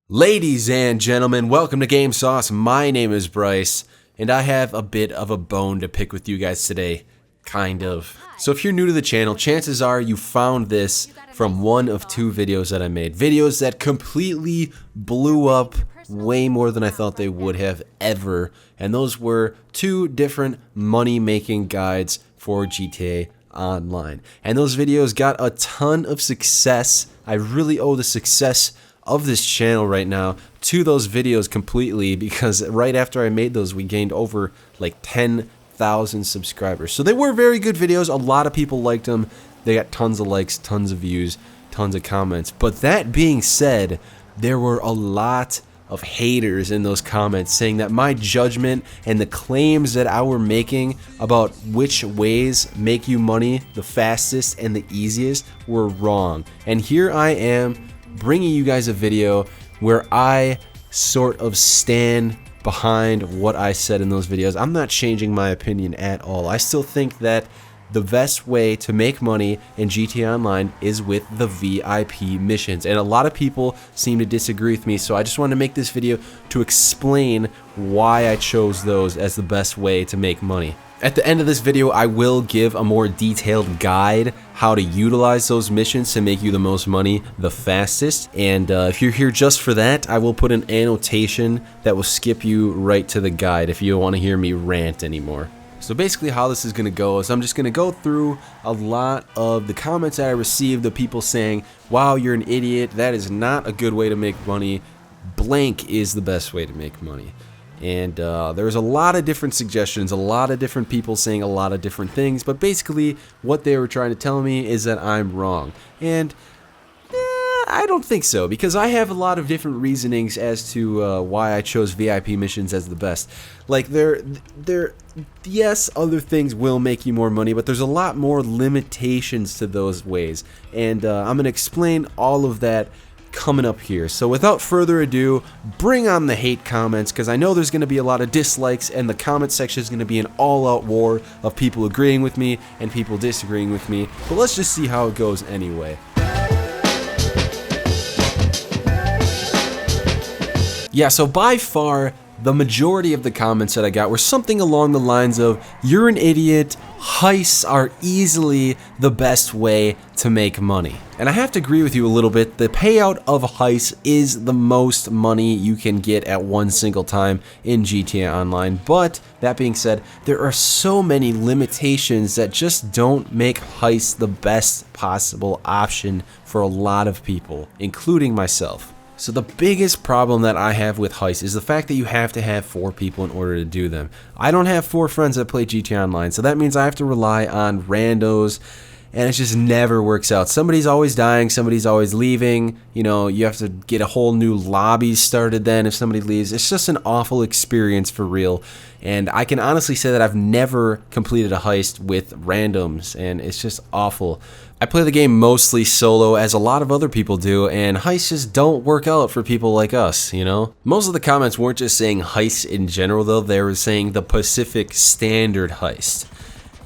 Ladies and gentlemen, welcome to Game Sauce. My name is Bryce, and I have a bit of a bone to pick with you guys today. Kind of. So if you're new to the channel, chances are you found this from one of two videos that I made. Videos that completely blew up way more than I thought they would have ever. And those were two different money-making guides for GTA Online. And those videos got a ton of success. I really owe the success of this channel right now to those videos completely, because right after I made those we gained over like 10,000 subscribers. So they were very good videos. A lot of people liked them. They got tons of likes, tons of views, tons of comments. But that being said, there were a lot of haters in those comments saying that my judgment and the claims that I were making about which ways make you money the fastest and the easiest were wrong. And here I am bringing you guys a video where I sort of stand behind what I said in those videos. I'm not changing my opinion at all. I still think that the best way to make money in GTA Online is with the VIP missions, and a lot of people seem to disagree with me, so I just wanted to make this video to explain why I chose those as the best way to make money. At the end of this video, I will give a more detailed guide how to utilize those missions to make you the most money the fastest. And if you're here just for that, I will put an annotation that will skip you right to the guide if you don't want to hear me rant anymore. So basically how this is going to go is I'm just going to go through a lot of the comments that I received of people saying, wow, you're an idiot, that is not a good way to make money, blank is the best way to make money. And there's a lot of different suggestions, a lot of different people saying a lot of different things, but basically what they were trying to tell me is that I'm wrong. And I don't think so, because I have a lot of different reasonings as to why I chose VIP missions as the best. Like, yes, other things will make you more money, but there's a lot more limitations to those ways. And I'm going to explain all of that coming up here. So without further ado, bring on the hate comments, because I know there's going to be a lot of dislikes, and the comment section is going to be an all-out war of people agreeing with me and people disagreeing with me. But let's just see how it goes anyway. Yeah, so by far, the majority of the comments that I got were something along the lines of, you're an idiot, heists are easily the best way to make money. And I have to agree with you a little bit. The payout of heists is the most money you can get at one single time in GTA Online. But that being said, there are so many limitations that just don't make heists the best possible option for a lot of people, including myself. So the biggest problem that I have with heists is the fact that you have to have 4 people in order to do them. I don't have 4 friends that play GTA Online, so that means I have to rely on randos, and it just never works out. Somebody's always dying, somebody's always leaving, you know, you have to get a whole new lobby started then if somebody leaves. It's just an awful experience for real, and I can honestly say that I've never completed a heist with randoms, and it's just awful. I play the game mostly solo, as a lot of other people do, and heists just don't work out for people like us, you know? Most of the comments weren't just saying heists in general though, they were saying the Pacific Standard heist.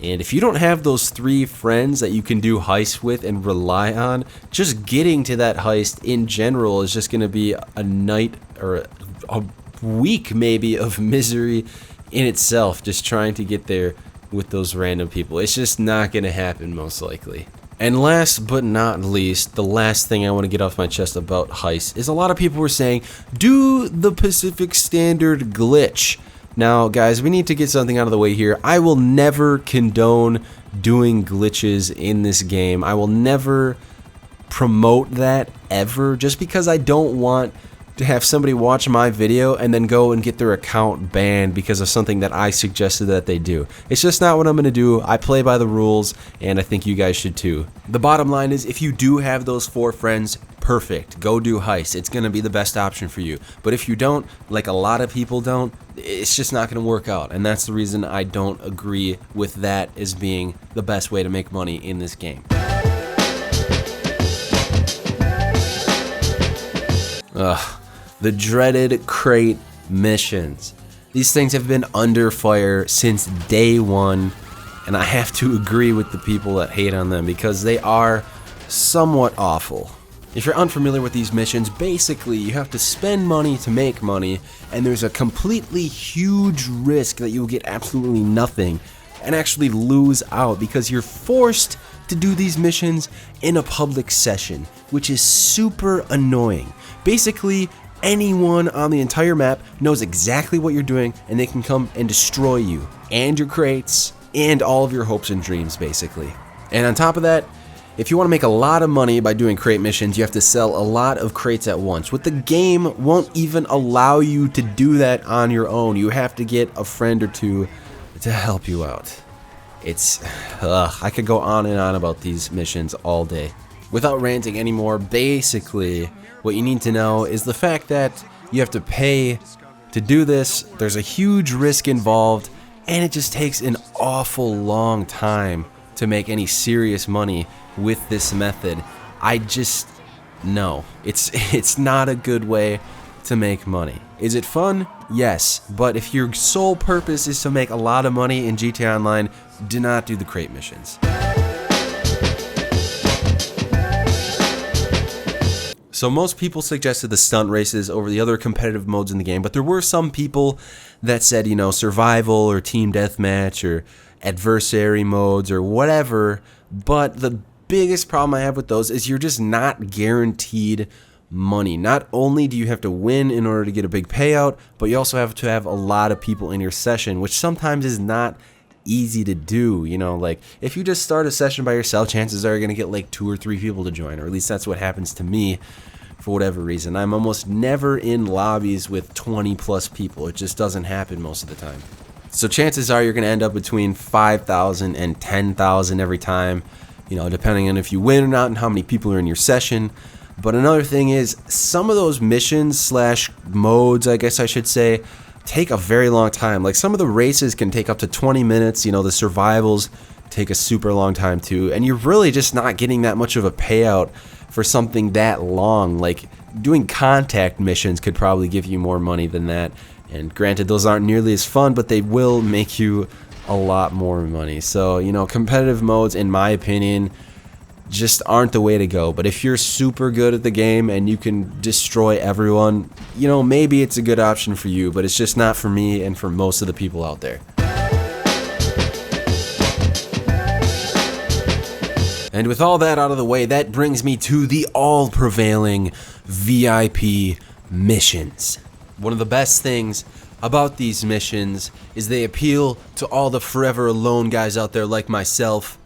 And if you don't have those 3 friends that you can do heists with and rely on, just getting to that heist in general is just going to be a night or a week maybe of misery in itself, just trying to get there with those random people. It's just not going to happen most likely. And last but not least, the last thing I want to get off my chest about heists is a lot of people were saying, do the Pacific Standard glitch. Now, guys, we need to get something out of the way here. I will never condone doing glitches in this game. I will never promote that ever, just because I don't want to have somebody watch my video and then go and get their account banned because of something that I suggested that they do. It's just not what I'm going to do. I play by the rules, and I think you guys should too. The bottom line is, if you do have those 4 friends, perfect. Go do heists. It's going to be the best option for you. But if you don't, like a lot of people don't, it's just not going to work out. And that's the reason I don't agree with that as being the best way to make money in this game. Ugh. The dreaded crate missions. These things have been under fire since day one, and I have to agree with the people that hate on them because they are somewhat awful. If you're unfamiliar with these missions, basically you have to spend money to make money, and there's a completely huge risk that you will get absolutely nothing and actually lose out because you're forced to do these missions in a public session, which is super annoying. Basically, anyone on the entire map knows exactly what you're doing, and they can come and destroy you and your crates and all of your hopes and dreams, basically. And on top of that, if you want to make a lot of money by doing crate missions, you have to sell a lot of crates at once. What the game won't even allow you to do that on your own. You have to get a friend or two to help you out. I could go on and on about these missions all day. Without ranting anymore, basically, what you need to know is the fact that you have to pay to do this. There's a huge risk involved, and it just takes an awful long time to make any serious money with this method. No, it's not a good way to make money. Is it fun? Yes, but if your sole purpose is to make a lot of money in GTA Online, do not do the crate missions. So most people suggested the stunt races over the other competitive modes in the game, but there were some people that said, survival or team deathmatch or adversary modes or whatever, but the biggest problem I have with those is you're just not guaranteed money. Not only do you have to win in order to get a big payout, but you also have to have a lot of people in your session, which sometimes is not easy to do. Like if you just start a session by yourself, chances are you're going to get like 2 or 3 people to join, or at least that's what happens to me for whatever reason. I'm almost never in lobbies with 20 plus people. It just doesn't happen most of the time. So chances are you're going to end up between 5,000 and 10,000 every time, depending on if you win or not and how many people are in your session. But another thing is, some of those missions / modes, I guess I should say, take a very long time. Like some of the races can take up to 20 minutes, the survivals take a super long time too, and you're really just not getting that much of a payout for something that long. Like doing contact missions could probably give you more money than that. And granted, those aren't nearly as fun, but they will make you a lot more money. So, competitive modes, in my opinion, just aren't the way to go. But if you're super good at the game and you can destroy everyone, maybe it's a good option for you, but it's just not for me and for most of the people out there. And with all that out of the way, that brings me to the all-prevailing VIP missions. One of the best things about these missions is they appeal to all the forever alone guys out there like myself.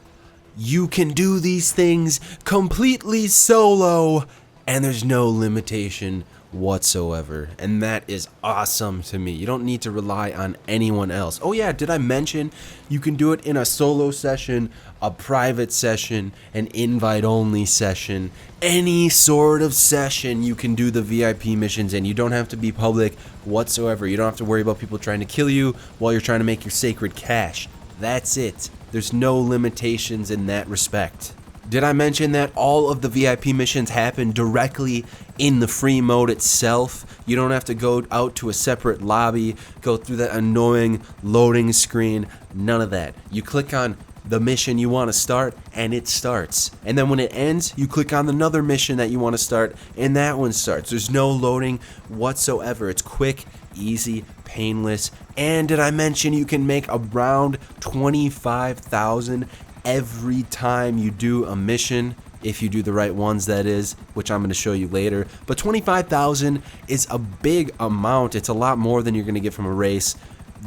You can do these things completely solo, and there's no limitation whatsoever, and that is awesome to me. You don't need to rely on anyone else. Oh yeah, did I mention you can do it in a solo session, a private session, an invite-only session, any sort of session you can do the VIP missions in. You don't have to be public whatsoever. You don't have to worry about people trying to kill you while you're trying to make your sacred cash. That's it. There's no limitations in that respect. Did I mention that all of the VIP missions happen directly in the free mode itself? You don't have to go out to a separate lobby, go through that annoying loading screen, none of that. You click on the mission you want to start, and it starts. And then when it ends, you click on another mission that you want to start, and that one starts. There's no loading whatsoever. It's quick, easy, painless. And did I mention you can make around 25,000 every time you do a mission, if you do the right ones, that is, which I'm going to show you later. But 25,000 is a big amount. It's a lot more than you're going to get from a race.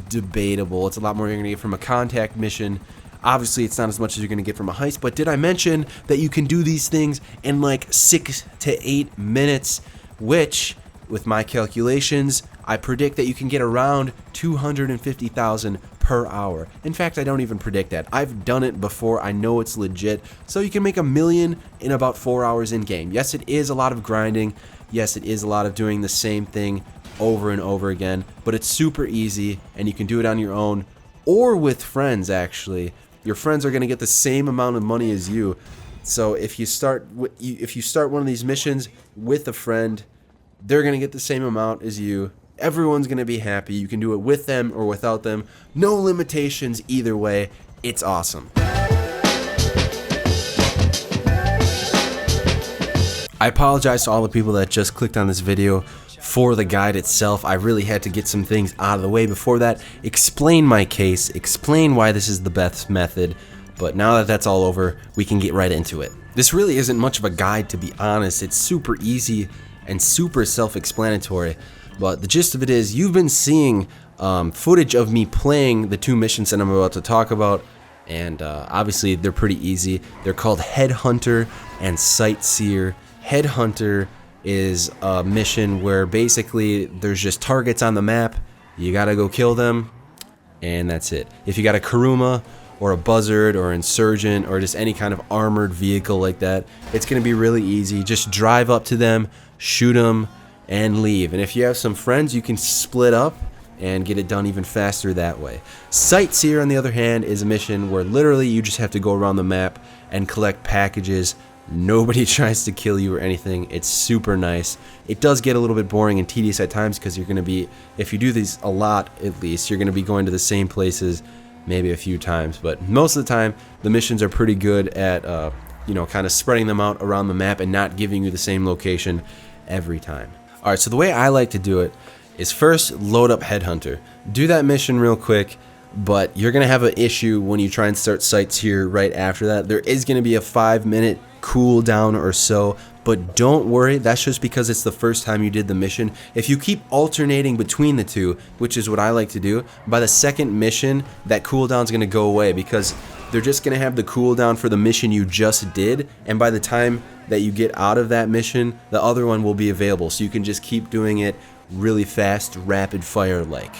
Debatable. It's a lot more you're going to get from a contact mission. Obviously, it's not as much as you're going to get from a heist, but did I mention that you can do these things in like 6 to 8 minutes, which, with my calculations, I predict that you can get around 250,000 per hour. In fact, I don't even predict that. I've done it before. I know it's legit. So you can make $1 million in about 4 hours in game. Yes, it is a lot of grinding. Yes, it is a lot of doing the same thing over and over again, but it's super easy, and you can do it on your own or with friends. Actually, your friends are going to get the same amount of money as you. So if you start one of these missions with a friend, they're going to get the same amount as you. Everyone's going to be happy. You can do it with them or without them. No limitations either way. It's awesome. I apologize to all the people that just clicked on this video for the guide itself. I really had to get some things out of the way before that, explain my case, explain why this is the best method, but now that that's all over, we can get right into it. This really isn't much of a guide, to be honest. It's super easy and super self-explanatory, but the gist of it is you've been seeing footage of me playing the two missions that I'm about to talk about, and obviously they're pretty easy. They're called Headhunter and Sightseer. Headhunter is a mission where basically there's just targets on the map, you gotta go kill them, and that's it. If you got a Kuruma or a Buzzard or Insurgent or just any kind of armored vehicle like that, it's gonna be really easy. Just drive up to them, shoot them, and leave. And if you have some friends, you can split up and get it done even faster that way. Sightseer, on the other hand, is a mission where literally you just have to go around the map and collect packages. Nobody tries to kill you or anything. It's super nice. It does get a little bit boring and tedious at times because you're going to be, if you do these a lot at least, you're going to be going to the same places maybe a few times. But most of the time, the missions are pretty good at, kind of spreading them out around the map and not giving you the same location every time. Alright, so the way I like to do it is first load up Headhunter. Do that mission real quick, but you're going to have an issue when you try and start Sightseer right after that. There is going to be a 5-minute cooldown or so, but don't worry, that's just because it's the first time you did the mission. If you keep alternating between the two, which is what I like to do, by the second mission, that cooldown's going to go away because they're just going to have the cooldown for the mission you just did, and by the time that you get out of that mission, the other one will be available, so you can just keep doing it really fast, rapid fire like.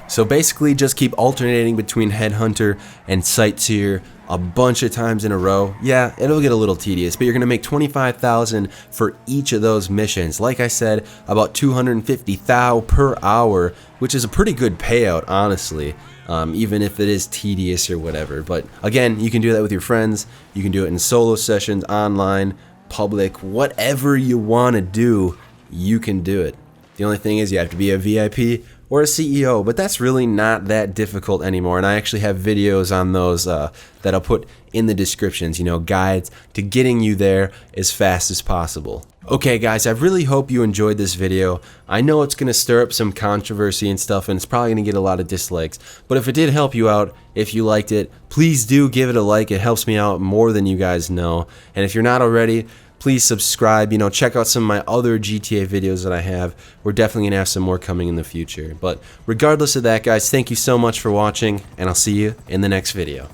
So basically just keep alternating between Headhunter and Sightseer a bunch of times in a row. Yeah, it'll get a little tedious, but you're going to make 25,000 for each of those missions. Like I said, about 250,000 per hour, which is a pretty good payout, honestly, even if it is tedious or whatever. But again, you can do that with your friends. You can do it in solo sessions, online, public, whatever you want to do, you can do it. The only thing is you have to be a VIP or a CEO, but that's really not that difficult anymore, and I actually have videos on those that I'll put in the descriptions, guides to getting you there as fast as possible. Okay guys, I really hope you enjoyed this video. I know it's going to stir up some controversy and stuff, and it's probably going to get a lot of dislikes, but if it did help you out, if you liked it, please do give it a like. It helps me out more than you guys know, and if you're not already, please subscribe, check out some of my other GTA videos that I have. We're definitely going to have some more coming in the future. But regardless of that, guys, thank you so much for watching, and I'll see you in the next video.